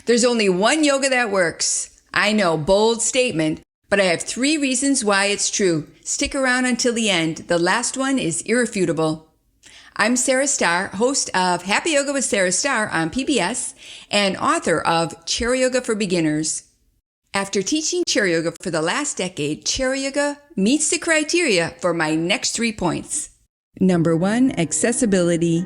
There's only one yoga that works. I know, bold statement, but I have 3 reasons why it's true. Stick around until the end. The last one is irrefutable. I'm Sarah Starr, host of Happy Yoga with Sarah Starr on PBS and author of Chair Yoga for Beginners. After teaching Chair Yoga for the last decade, Chair Yoga meets the criteria for my next 3 points. Number 1, accessibility.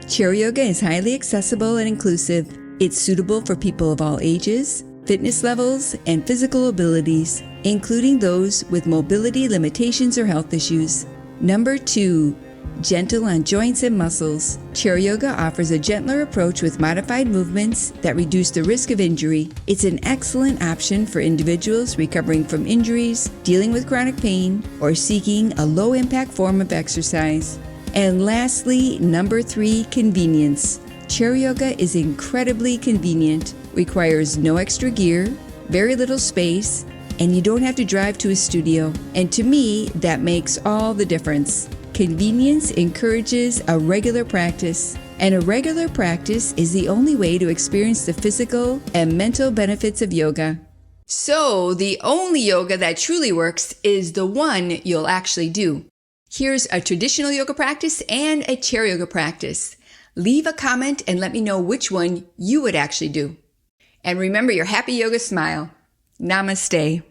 Chair Yoga is highly accessible and inclusive. It's suitable for people of all ages, fitness levels, and physical abilities, including those with mobility limitations or health issues. Number 2, gentle on joints and muscles. Chair Yoga offers a gentler approach with modified movements that reduce the risk of injury. It's an excellent option for individuals recovering from injuries, dealing with chronic pain, or seeking a low-impact form of exercise. And lastly, number 3, convenience. Chair Yoga is incredibly convenient, requires no extra gear, very little space, and you don't have to drive to a studio. And to me, that makes all the difference. Convenience encourages a regular practice, and a regular practice is the only way to experience the physical and mental benefits of yoga. So, the only yoga that truly works is the one you'll actually do. Here's a traditional yoga practice and a chair yoga practice. Leave a comment and let me know which one you would actually do. And remember your happy yoga smile. Namaste.